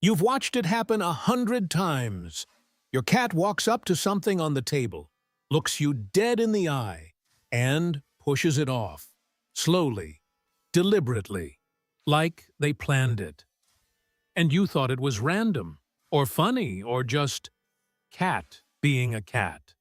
You've watched it happen 100 times. Your cat walks up to something on the table, looks you dead in the eye, and pushes it off, slowly, deliberately, like they planned it. And you thought it was random, or funny, or just cat being a cat.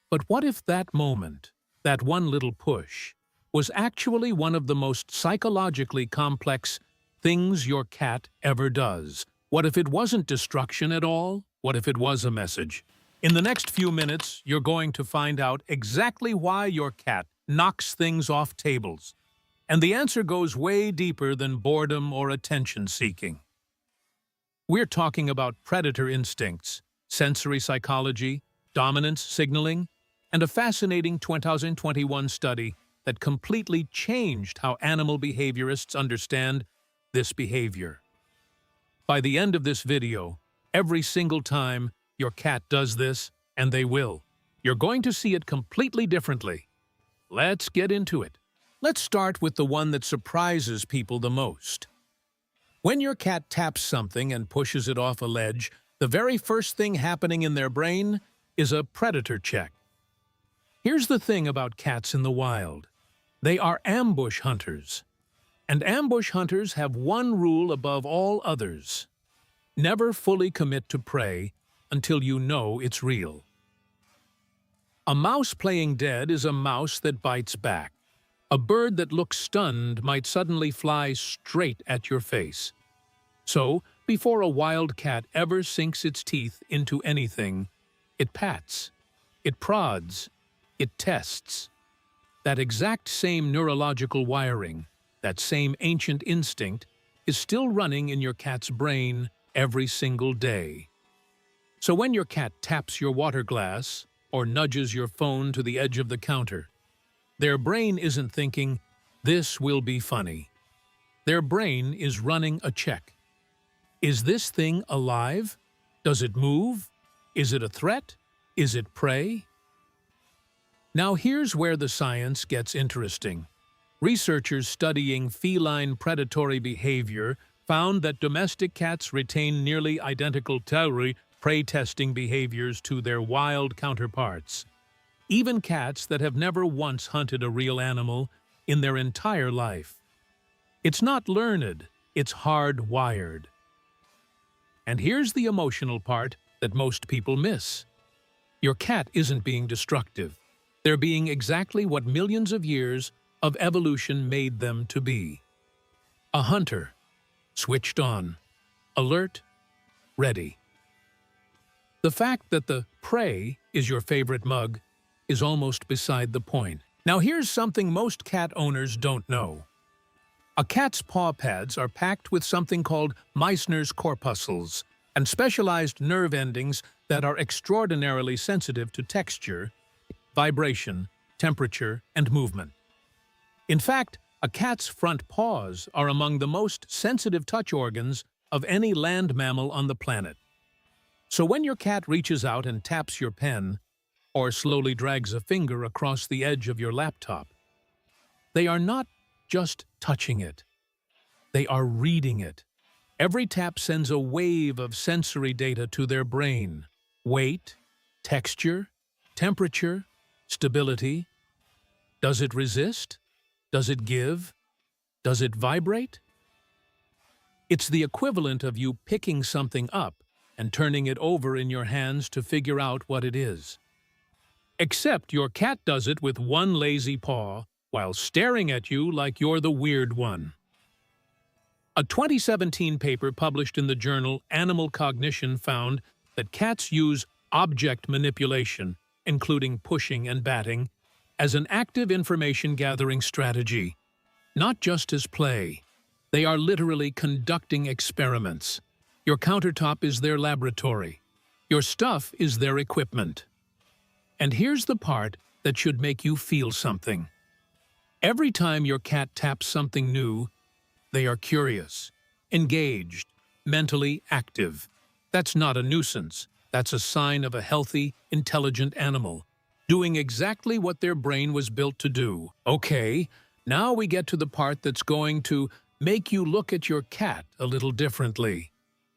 But what if that moment, that one little push, was actually one of the most psychologically complex things your cat ever does? What if it wasn't destruction at all? What if it was a message? In the next few minutes, you're going to find out exactly why your cat knocks things off tables. And the answer goes way deeper than boredom or attention-seeking. We're talking about predator instincts, sensory psychology, dominance signaling, and a fascinating 2021 study that completely changed how animal behaviorists understand this behavior. By the end of this video, every single time your cat does this, and they will, you're going to see it completely differently. Let's get into it. Let's start with the one that surprises people the most. When your cat taps something and pushes it off a ledge, the very first thing happening in their brain is a predator check. Here's the thing about cats in the wild. They are ambush hunters. And ambush hunters have one rule above all others. Never fully commit to prey until you know it's real. A mouse playing dead is a mouse that bites back. A bird that looks stunned might suddenly fly straight at your face. So, before a wild cat ever sinks its teeth into anything, it pats, it prods, it tests. That exact same neurological wiring, that same ancient instinct, is still running in your cat's brain every single day. So when your cat taps your water glass or nudges your phone to the edge of the counter, their brain isn't thinking, "This will be funny." Their brain is running a check. Is this thing alive? Does it move? Is it a threat? Is it prey? Now here's where the science gets interesting. Researchers studying feline predatory behavior found that domestic cats retain nearly identical prey-testing behaviors to their wild counterparts. Even cats that have never once hunted a real animal in their entire life. It's not learned, it's hardwired. And here's the emotional part that most people miss. Your cat isn't being destructive. They're being exactly what millions of years of evolution made them to be. A hunter, switched on, alert, ready. The fact that the prey is your favorite mug is almost beside the point. Now here's something most cat owners don't know. A cat's paw pads are packed with something called Meissner's corpuscles and specialized nerve endings that are extraordinarily sensitive to texture, vibration, temperature, and movement. In fact, a cat's front paws are among the most sensitive touch organs of any land mammal on the planet. So when your cat reaches out and taps your pen, or slowly drags a finger across the edge of your laptop, they are not just touching it. They are reading it. Every tap sends a wave of sensory data to their brain. Weight, texture, temperature, stability. Does it resist? Does it give? Does it vibrate? It's the equivalent of you picking something up and turning it over in your hands to figure out what it is. Except your cat does it with one lazy paw while staring at you like you're the weird one. A 2017 paper published in the journal Animal Cognition found that cats use object manipulation, including pushing and batting, as an active information-gathering strategy, not just as play. They are literally conducting experiments. Your countertop is their laboratory. Your stuff is their equipment. And here's the part that should make you feel something. Every time your cat taps something new, they are curious, engaged, mentally active. That's not a nuisance. That's a sign of a healthy, intelligent animal, doing exactly what their brain was built to do. Okay, now we get to the part that's going to make you look at your cat a little differently.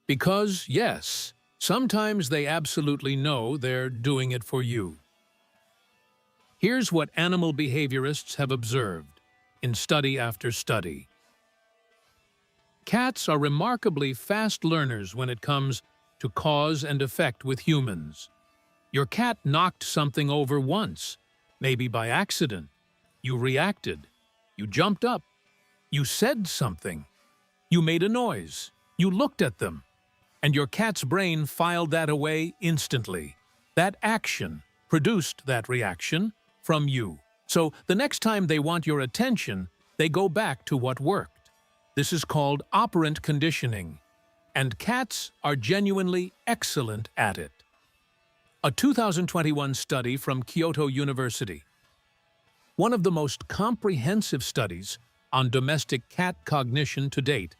Because, yes, sometimes they absolutely know they're doing it for you. Here's what animal behaviorists have observed in study after study. Cats are remarkably fast learners when it comes to cause and effect with humans. Your cat knocked something over once, maybe by accident. You reacted. You jumped up. You said something. You made a noise. You looked at them. And your cat's brain filed that away instantly. That action produced that reaction from you. So the next time they want your attention, they go back to what worked. This is called operant conditioning, and cats are genuinely excellent at it. A 2021 study from Kyoto University, one of the most comprehensive studies on domestic cat cognition to date,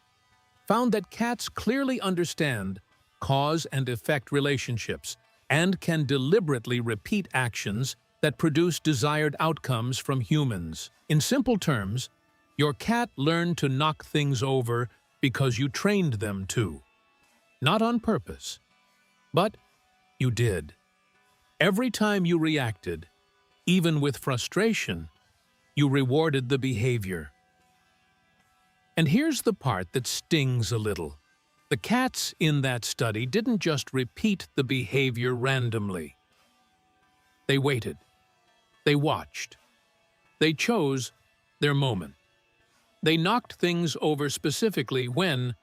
found that cats clearly understand cause and effect relationships and can deliberately repeat actions that produce desired outcomes from humans. In simple terms, your cat learned to knock things over because you trained them to. Not on purpose, but you did. Every time you reacted, even with frustration, you rewarded the behavior. And here's the part that stings a little. The cats in that study didn't just repeat the behavior randomly. They waited. They watched. They chose their moment. They knocked things over specifically when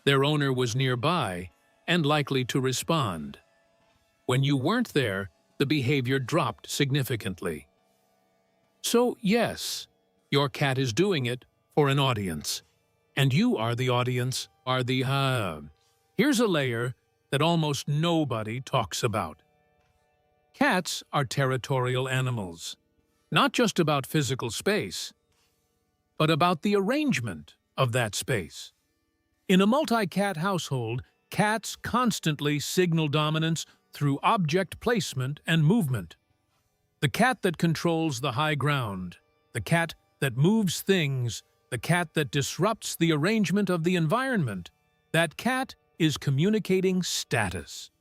their owner was nearby and likely to respond. When you weren't there, the behavior dropped significantly. So, yes, your cat is doing it for an audience. And you are the audience, Here's a layer that almost nobody talks about. Cats are territorial animals, not just about physical space, but about the arrangement of that space. In a multi-cat household, cats constantly signal dominance through object placement and movement. The cat that controls the high ground, the cat that moves things, the cat that disrupts the arrangement of the environment, that cat is communicating status.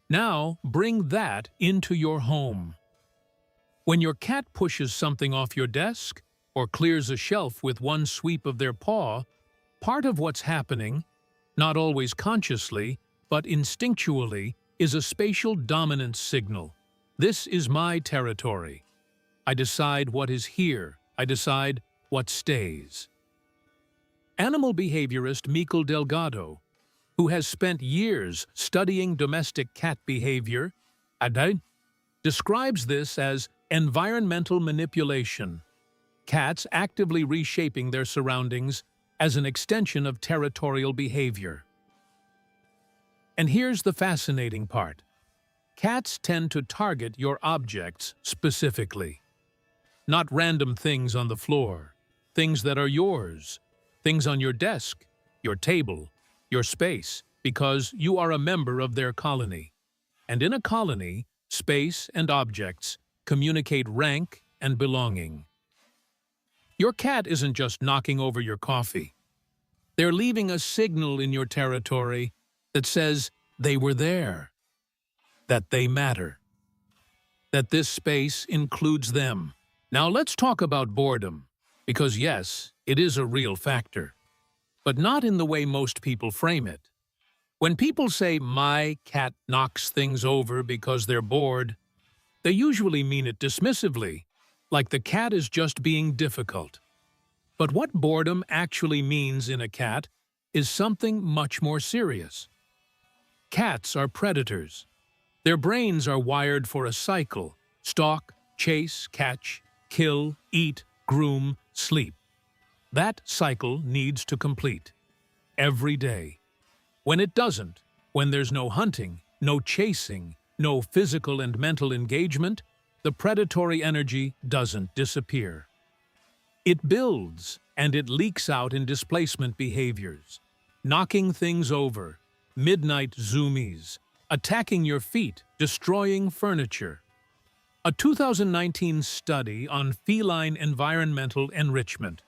Now, bring that into your home. When your cat pushes something off your desk or clears a shelf with one sweep of their paw, part of what's happening, not always consciously, but instinctually, is a spatial dominance signal. This is my territory. I decide what is here. I decide what stays. Animal behaviorist Mikel Delgado, who has spent years studying domestic cat behavior, describes this as environmental manipulation. Cats actively reshaping their surroundings as an extension of territorial behavior. And here's the fascinating part. Cats tend to target your objects specifically. Not random things on the floor, things that are yours, things on your desk, your table, your space, because you are a member of their colony. And in a colony, space and objects communicate rank and belonging. Your cat isn't just knocking over your coffee. They're leaving a signal in your territory that says they were there, that they matter, that this space includes them. Now let's talk about boredom, because yes, it is a real factor, but not in the way most people frame it. When people say, "My cat knocks things over because they're bored," they usually mean it dismissively, like the cat is just being difficult. But what boredom actually means in a cat is something much more serious. Cats are predators. Their brains are wired for a cycle: stalk, chase, catch, kill, eat, groom, sleep. That cycle needs to complete every day. When it doesn't, when there's no hunting, no chasing, no physical and mental engagement, the predatory energy doesn't disappear. It builds, and it leaks out in displacement behaviors, knocking things over, midnight zoomies, attacking your feet, destroying furniture. A 2019 study on feline environmental enrichment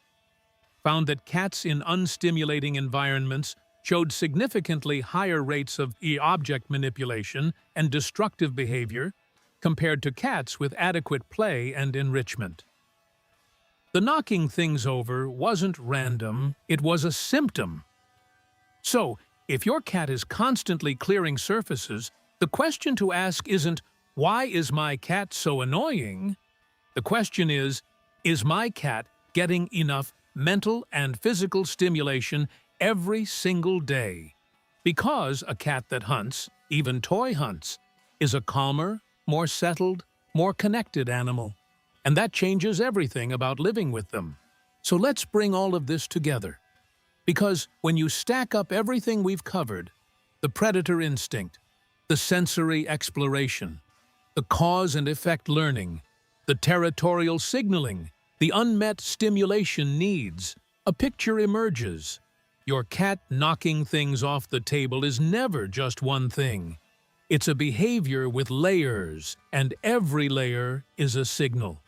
found that cats in unstimulating environments showed significantly higher rates of object manipulation and destructive behavior compared to cats with adequate play and enrichment. The knocking things over wasn't random, it was a symptom. So, if your cat is constantly clearing surfaces, the question to ask isn't, "Why is my cat so annoying?" The question is my cat getting enough mental and physical stimulation every single day? Because a cat that hunts, even toy hunts, is a calmer, more settled, more connected animal. And that changes everything about living with them. So let's bring all of this together. Because when you stack up everything we've covered, the predator instinct, the sensory exploration, the cause and effect learning, the territorial signaling, the unmet stimulation needs, a picture emerges. Your cat knocking things off the table is never just one thing. It's a behavior with layers, and every layer is a signal.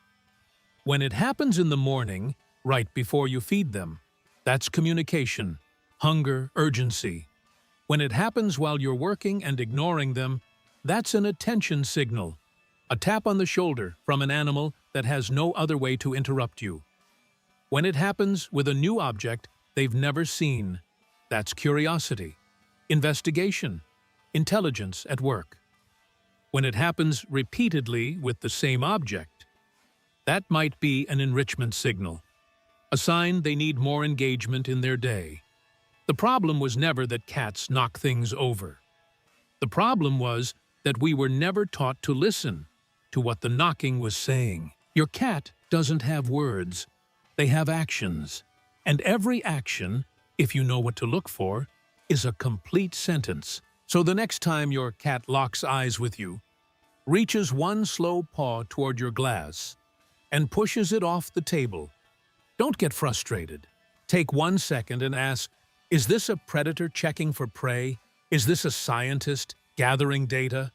When it happens in the morning, right before you feed them, that's communication, hunger, urgency. When it happens while you're working and ignoring them, that's an attention signal, a tap on the shoulder from an animal that has no other way to interrupt you. When it happens with a new object they've never seen, that's curiosity, investigation, intelligence at work. When it happens repeatedly with the same object, that might be an enrichment signal, a sign they need more engagement in their day. The problem was never that cats knock things over. The problem was that we were never taught to listen to what the knocking was saying. Your cat doesn't have words, they have actions. And every action, if you know what to look for, is a complete sentence. So the next time your cat locks eyes with you, reaches one slow paw toward your glass, and pushes it off the table, don't get frustrated. Take 1 second and ask, is this a predator checking for prey? Is this a scientist gathering data?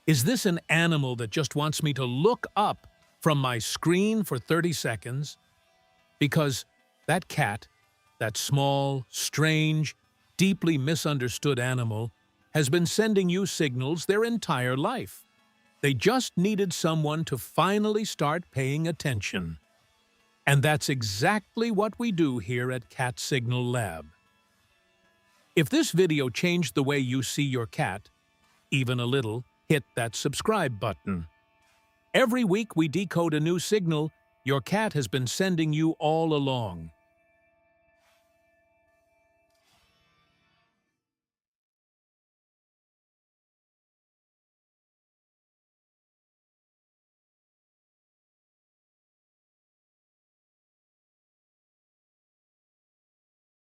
Is this an animal that just wants me to look up from my screen for 30 seconds? Because that cat, that small, strange, deeply misunderstood animal, has been sending you signals their entire life. They just needed someone to finally start paying attention. And that's exactly what we do here at CatSignalLab. If this video changed the way you see your cat, even a little, hit that subscribe button. Every week we decode a new signal your cat has been sending you all along.